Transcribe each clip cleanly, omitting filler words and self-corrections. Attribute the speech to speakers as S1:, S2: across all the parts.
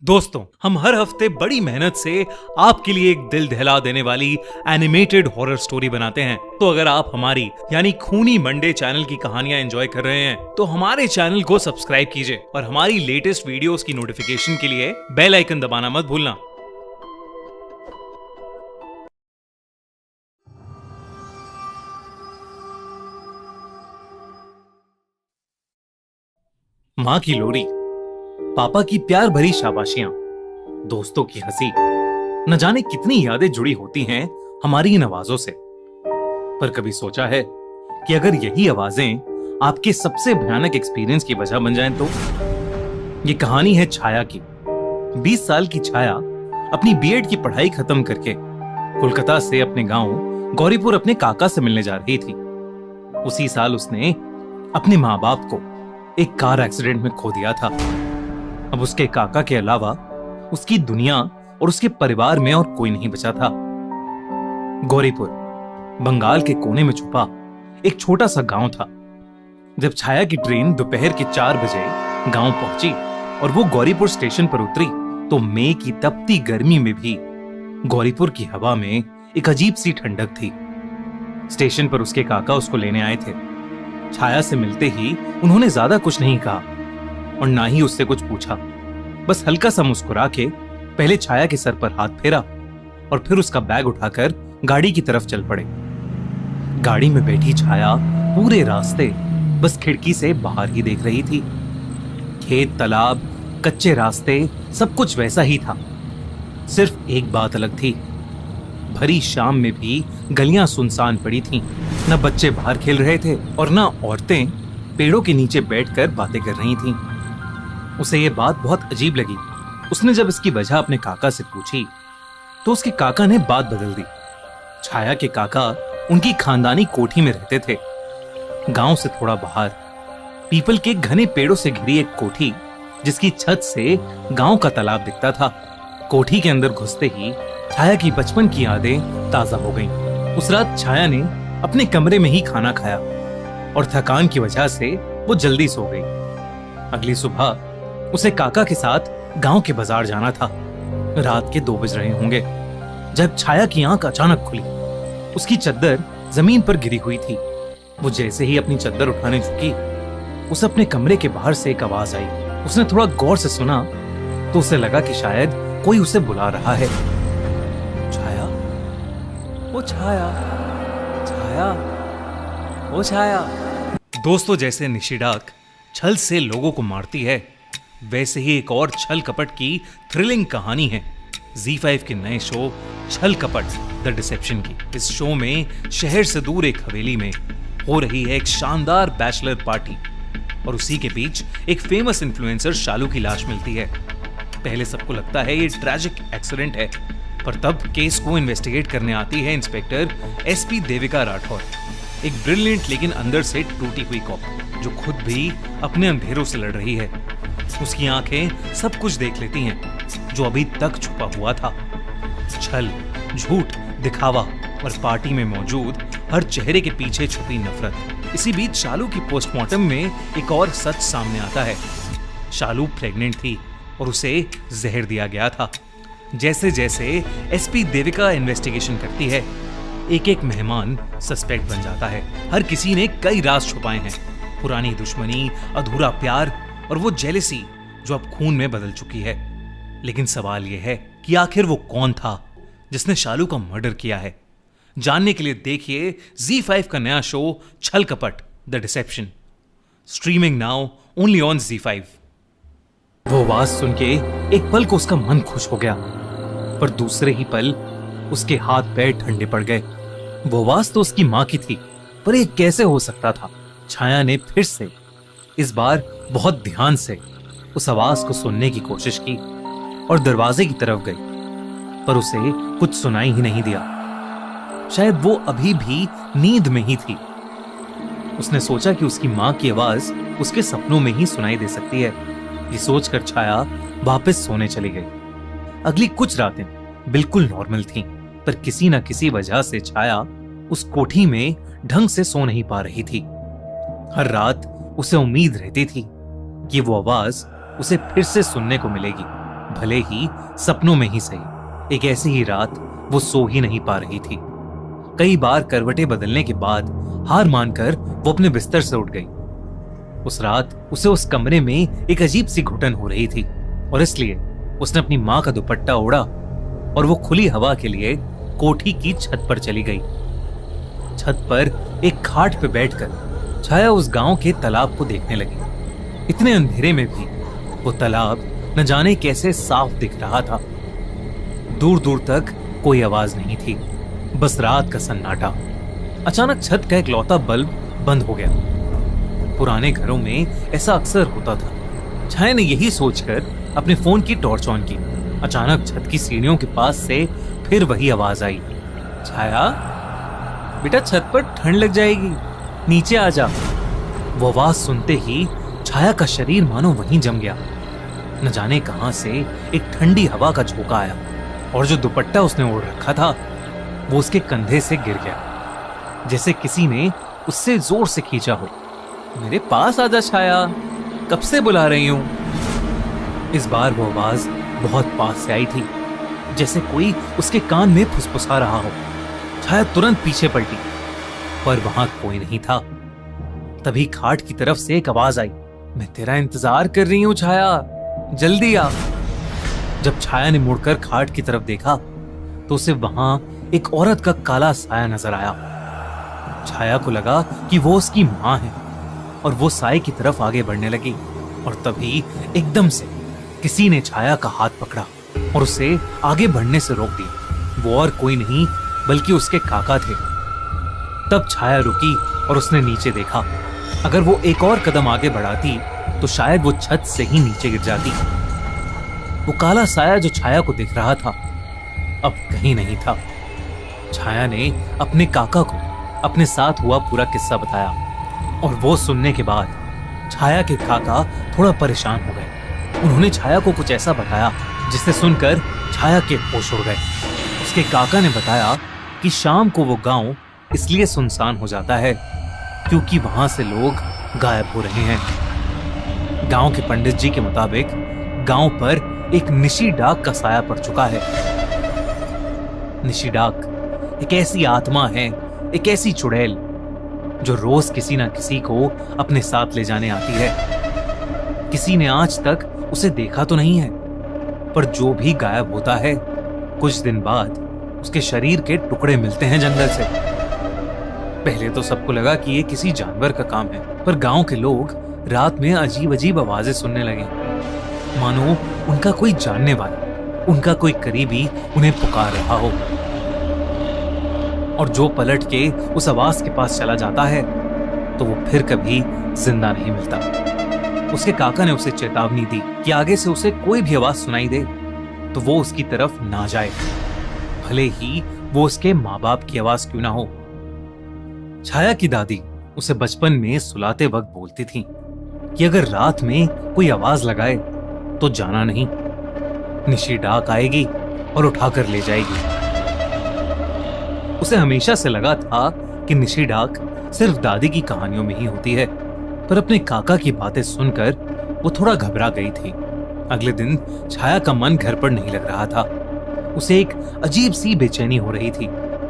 S1: दोस्तों, हम हर हफ्ते बड़ी मेहनत से आपके लिए एक दिल दहला देने वाली एनिमेटेड हॉरर स्टोरी बनाते हैं। तो अगर आप हमारी यानी खूनी मंडे चैनल की कहानियां एंजॉय कर रहे हैं तो हमारे चैनल को सब्सक्राइब कीजिए और हमारी लेटेस्ट वीडियोस की नोटिफिकेशन के लिए बेल आइकन दबाना मत भूलना। माँ की लोरी, पापा की प्यार भरी शाबाशियां, दोस्तों की हंसी, न जाने कितनी यादें जुड़ी होती हैं हमारी इन आवाजों से। पर कभी सोचा है कि अगर यही आवाजें आपके सबसे भयानक एक्सपीरियंस की वजह बन जाएं तो? ये कहानी है छाया की। 20 साल की छाया अपनी बीएड की पढ़ाई खत्म करके कोलकाता से अपने गांव गौरीपुर अपने काका से मिलने जा रही थी। उसी साल उसने अपने माँ बाप को एक कार एक्सीडेंट में खो दिया था। अब उसके काका के अलावा उसकी दुनिया और उसके परिवार में और कोई नहीं बचा था। गौरीपुर बंगाल के कोने में छुपा एक छोटा सा गांव था। जब छाया की ट्रेन दोपहर के 4 बजे गांव पहुंची और वो गौरीपुर स्टेशन पर उतरी तो मई की तपती गर्मी में भी गौरीपुर की हवा में एक अजीब सी ठंडक थी। स्टेशन पर उसके काका उसको लेने आए थे। छाया से मिलते ही उन्होंने ज्यादा कुछ नहीं कहा और ना ही उससे कुछ पूछा। बस हल्का सा मुस्कुरा के पहले छाया के सर पर हाथ फेरा और फिर उसका बैग उठाकर गाड़ी की तरफ चल पड़े। गाड़ी में बैठी छाया पूरे रास्ते बस खिड़की से बाहर ही देख रही थी। खेत, तालाब, कच्चे रास्ते, सब कुछ वैसा ही था। सिर्फ एक बात अलग थी। भरी शाम में भी गलियां सुनसान पड़ी थीं। न बच्चे बाहर खेल रहे थे और न औरतें पेड़ों के नीचे बैठकर बातें कर रही थीं। उसे ये बात बहुत अजीब लगी। उसने जब इसकी वजह अपने काका से पूछी तो उसके काका ने बात बदल दी। छाया के काका उनकी खानदानी कोठी में रहते थे। गांव से थोड़ा बाहर पीपल के घने पेड़ों से घिरी एक कोठी जिसकी छत से गांव का तालाब दिखता था। कोठी के अंदर घुसते ही छाया की बचपन की यादें ताजा हो गईं। उस रात छाया ने अपने कमरे में ही खाना खाया और थकान की वजह से वो जल्दी सो गई। अगली सुबह उसे काका के साथ गांव के बाजार जाना था। रात के 2 बज रहे होंगे जब छाया की आंख अचानक खुली। उसकी चद्दर जमीन पर गिरी हुई थी। वो जैसे ही अपनी चद्दर उठाने झुकी, उसे अपने कमरे के बाहर से एक आवाज आई। उसने थोड़ा गौर से सुना तो उसे लगा कि शायद कोई उसे बुला रहा है। छाया, ओ छाया, छाया, ओ छाया। दोस्तों, जैसे निशिडाक छल से लोगों को मारती है, वैसे ही एक और छल कपट की थ्रिलिंग कहानी है ZEE5 के नए show Chhal Kapat the dissipation की। इस शो में शहर से दूर एक हवेली में हो रही है एक शानदार बैचलर पार्टी और उसी के बीच एक फेमस इन्फ्लुएंसर शालू की लाश मिलती है। पहले सबको लगता है ये ट्रैजिक एक्सीडेंट है, पर तब केस को इन्वेस्टिगेट करने आती है इंस्पेक्टर SP देविका राठौर, एक ब्रिलियंट लेकिन अंदर से टूटी हुई कॉप जो खुद भी अपने अंधेरों से लड़ रही है। उसकी आंखें सब कुछ देख लेती हैं जो अभी तक छुपा हुआ था। छल, झूठ, दिखावा और पार्टी में मौजूद हर चेहरे के पीछे छुपी नफरत। इसी बीच शालू की पोस्टमार्टम में एक और सच सामने आता है। शालू प्रेग्नेंट थी और उसे जहर दिया गया था। जैसे जैसे SP देविका इन्वेस्टिगेशन करती है, एक एक मेहमान सस्पेक्ट बन जाता है। हर किसी ने कई राज छुपाए हैं, पुरानी दुश्मनी, अधूरा प्यार और वो जेलसी जो अब खून में बदल चुकी है। लेकिन सवाल यह है कि आखिर वो कौन था जिसने शालू का मर्डर किया है? जानने के लिए देखिए ZEE5 का नया show Chhal Kapat the deception, streaming now only on ZEE5। वो आवाज सुन के एक पल को उसका मन खुश हो गया, पर दूसरे ही पल उसके हाथ पैर ठंडे पड़ गए। वो आवाज तो उसकी मां की थी, पर ये कैसे हो सकता था? छाया ने फिर से, इस बार बहुत ध्यान से उस आवाज को सुनने की कोशिश की और दरवाजे की तरफ गई, पर उसे कुछ सुनाई ही नहीं दिया। शायद वो अभी भी नींद में ही थी। उसने सोचा कि उसकी मां की आवाज उसके सपनों में ही सुनाई दे सकती है। ये सोचकर छाया वापस सोने चली गई। अगली कुछ रातें बिल्कुल नॉर्मल थीं, पर किसी न किसी वजह से छाया उस कोठी में ढंग से सो नहीं पा रही थी। हर रात उसे उम्मीद रहती थी कि वो आवाज उसे फिर से सुनने को मिलेगी। भले ही सपनों में ही सही, एक ऐसी ही रात वो सो ही नहीं पा रही थी। कई बार करवटें बदलने के बाद हार मानकर वो अपने बिस्तर से उठ गई। उस रात उसे उस कमरे में एक अजीब सी घुटन हो रही थी और इसलिए उसने अपनी माँ का दुपट्टा ओढ़ा और वो खुली हवा के लिए कोठी की छत पर चली गई। छत पर एक खाट पे बैठकर छाया उस गांव के तालाब को देखने लगी। इतने अंधेरे में भी वो तालाब न जाने कैसे साफ दिख रहा था। दूर दूर तक कोई आवाज नहीं थी, बस रात का सन्नाटा। अचानक छत का एक लौता बल्ब बंद हो गया। पुराने घरों में ऐसा अक्सर होता था। छाया ने यही सोचकर अपने फोन की टॉर्च ऑन की। अचानक छत की सीढ़ियों के पास से फिर वही आवाज आई, छाया बेटा छत पर ठंड लग जाएगी, नीचे आ जा। वो आवाज सुनते ही छाया का शरीर मानो वहीं जम गया। न जाने कहां से एक ठंडी हवा का झोंका आया और जो दुपट्टा उसने ओढ़ रखा था वो उसके कंधे से गिर गया, जैसे किसी ने उससे जोर से खींचा हो। मेरे पास आजा छाया, कब से बुला रही हूं। इस बार वो आवाज बहुत पास से आई थी, जैसे कोई उसके कान में फुसफुसा रहा हो। छाया तुरंत पीछे पलटी, पर वहां कोई नहीं था। तभी खाट की तरफ से एक आवाज आई, मैं तेरा इंतजार कर रही हूं छाया, जल्दी आ। जब छाया ने मुड़कर खाट की तरफ देखा तो उसे वहां एक औरत का काला साया नजर आया। छाया को लगा कि वो उसकी मां है और वो साए की तरफ आगे बढ़ने लगी और तभी एकदम से किसी ने छाया का हाथ पकड़ा और उसे आगे बढ़ने से रोक दिया। वो और कोई नहीं बल्कि उसके काका थे। तब छाया रुकी और उसने नीचे देखा। अगर वो एक और कदम आगे बढ़ाती तो शायद वो छत से ही नीचे गिर जाती। वो काला साया जो छाया को दिख रहा था अब कहीं नहीं था। छाया ने अपने काका को अपने साथ हुआ पूरा किस्सा बताया और वो सुनने के बाद छाया के काका थोड़ा परेशान हो गए। उन्होंने छाया को कुछ ऐसा बताया जिसे सुनकर छाया के होश उड़ गए। उसके काका ने बताया कि शाम को वो गांव इसलिए सुनसान हो जाता है क्योंकि वहां से लोग गायब हो रहे हैं। गांव के पंडित जी के मुताबिक गांव पर एक निशी डाक का साया पड़ चुका है। निशी डाक एक ऐसी आत्मा है, एक ऐसी चुड़ैल जो रोज किसी ना किसी को अपने साथ ले जाने आती है। किसी ने आज तक उसे देखा तो नहीं है, पर जो भी गायब होता है कुछ दिन बाद उसके शरीर के टुकड़े मिलते हैं जंगल से। पहले तो सबको लगा कि ये किसी जानवर का काम है, पर गांव के लोग रात में अजीब अजीब आवाजें सुनने लगे, मानो उनका कोई जानने वाला, उनका कोई करीबी उन्हें पुकार रहा हो। और जो पलट के उस आवाज के पास चला जाता है तो वो फिर कभी जिंदा नहीं मिलता। उसके काका ने उसे चेतावनी दी कि आगे से उसे कोई भी आवाज सुनाई दे तो वो उसकी तरफ ना जाए, भले ही वो उसके माँ बाप की आवाज क्यों ना हो। छाया की दादी उसे बचपन में सुलाते वक्त बोलती थी कि अगर रात में कोई आवाज लगाए तो जाना नहीं, निशी डाक आएगी और उठाकर ले जाएगी। उसे हमेशा से लगा था कि निशी डाक सिर्फ दादी की कहानियों में ही होती है, पर अपने काका की बातें सुनकर वो थोड़ा घबरा गई थी। अगले दिन छाया का मन घर पर नहीं लग रहा था। उसे एक अजीब सी बेचैनी हो रही थी।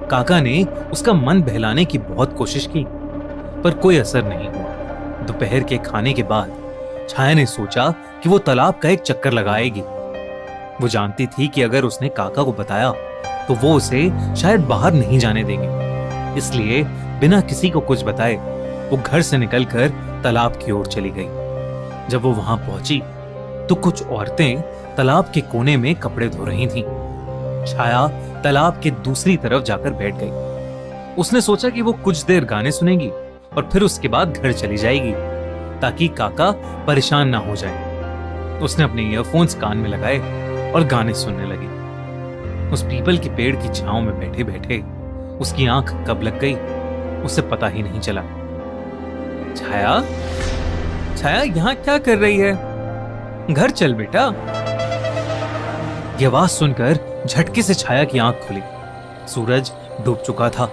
S1: काका ने उसका मन बहलाने की बहुत कोशिश की, पर कोई असर नहीं हुआ। दोपहर के खाने के बाद छाया ने सोचा कि वो तालाब का एक चक्कर लगाएगी। वो जानती थी कि अगर उसने काका को बताया तो वो उसे शायद बाहर नहीं जाने देंगे, इसलिए बिना किसी को कुछ बताए वो घर से निकलकर तालाब की ओर चली गई। जब वो वहां पहुंची तो कुछ औरतें तालाब के कोने में कपड़े धो रही थीं। छाया तालाब के दूसरी तरफ जाकर बैठ गई। उसने सोचा कि वो कुछ देर गाने सुनेगी और फिर उसके बाद घर चली जाएगी ताकि काका परेशान ना हो जाए। उसने अपने ईयरफोन्स कान में लगाए और गाने सुनने लगी। उस पीपल के पेड़ की छांव में बैठे बैठे उसकी आंख कब लग गई उसे पता ही नहीं चला। छाया, छाया यहाँ क्या कर रही है? घर चल बेटा। यह आवाज सुनकर झटके से छाया की आंख खुली। सूरज डूब चुका था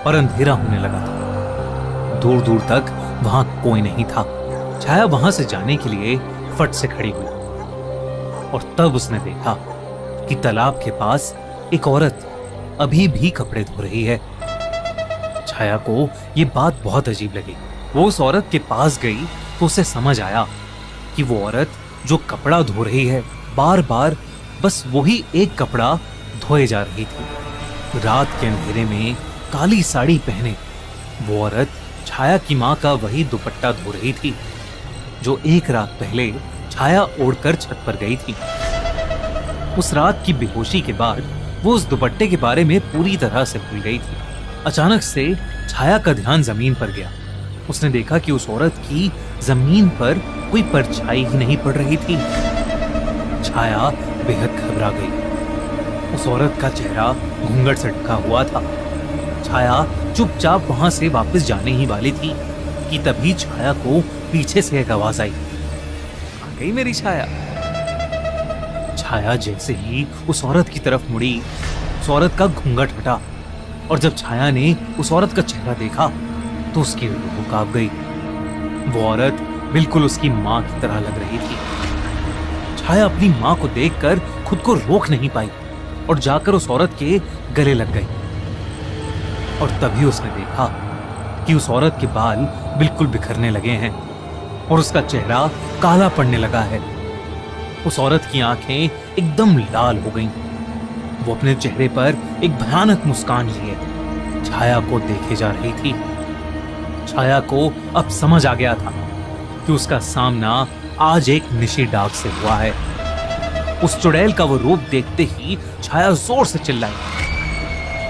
S1: और अंधेरा होने लगा था। दूर दूर तक वहां कोई नहीं था। छाया वहां से जाने के लिए फट से खड़ी हुई। और तब उसने देखा कि तालाब के पास एक औरत अभी भी कपड़े धो रही है। छाया को ये बात बहुत अजीब लगी। वो उस औरत के पास गई तो उसे समझ आया कि वो औरत जो कपड़ा धो रही है, बार बार बस वही एक कपड़ा धोए जा रही थी। रात के अंधेरे में काली साड़ी पहने वो औरत छाया की माँ का वही दुपट्टा धो रही थी जो एक रात पहले छाया ओढ़कर छत पर गई थी। उस रात की बेहोशी के बाद वो उस दुपट्टे के बारे में पूरी तरह से भूल गई थी। अचानक से छाया का ध्यान जमीन पर गया। उसने देखा कि उस औरत की जमीन पर कोई परछाई ही नहीं पड़ रही थी। छाया बेहद घबरा गई। उस औरत का चेहरा घूंघट से ढका हुआ था। छाया चुपचाप वहां से वापस जाने ही वाली थी कि तभी छाया को पीछे से एक आवाज आई, आ गई मेरी छाया। छाया जैसे ही उस औरत की तरफ मुड़ी, उस औरत का घूंघट हटा और जब छाया ने उस औरत का चेहरा देखा तो उसकी रूह कांप गई। वो औरत बिल्कुल उसकी माँ की तरह लग रही थी। छाया अपनी माँ को देखकर खुद को रोक नहीं पाई और जाकर उस औरत के गले लग गई। और तभी उसने देखा कि उस औरत के बाल बिल्कुल बिखरने लगे हैं और उसका चेहरा काला पड़ने लगा है। उस औरत की आंखें एकदम लाल हो गईं। वो अपने चेहरे पर एक भयानक मुस्कान लिए छाया को देखे जा रही थी। छाया को अब समझ आ गया था कि उसका सामना आज एक निशी डाक से हुआ है। उस चुड़ैल का वो रूप देखते ही छाया जोर से चिल्लाई।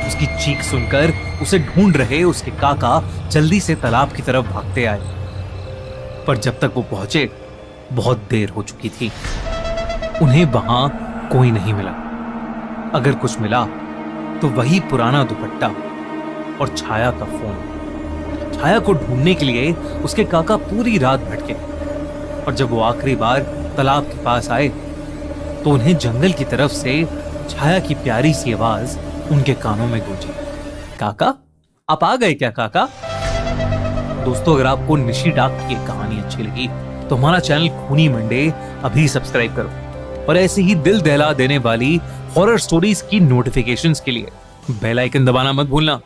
S1: उसकी चीख सुनकर उसे ढूंढ रहे उसके काका जल्दी से तालाब की तरफ भागते आए, पर जब तक वो पहुंचे बहुत देर हो चुकी थी। उन्हें वहां कोई नहीं मिला। अगर कुछ मिला तो वही पुराना दुपट्टा और छाया का फोन। छाया को ढूंढने के लिए उसके काका पूरी रात भटके और जब वो आखिरी बार तालाब के पास आए तो उन्हें जंगल की तरफ से छाया की प्यारी सी आवाज उनके कानों में गूंजी, काका आप आ गए क्या काका? दोस्तों, अगर आपको निशी डाक की कहानी अच्छी लगी तो हमारा चैनल खूनी मंडे अभी सब्सक्राइब करो और ऐसे ही दिल दहला देने वाली हॉरर स्टोरीज की नोटिफिकेशंस के लिए बेल आइकन दबाना मत भूलना।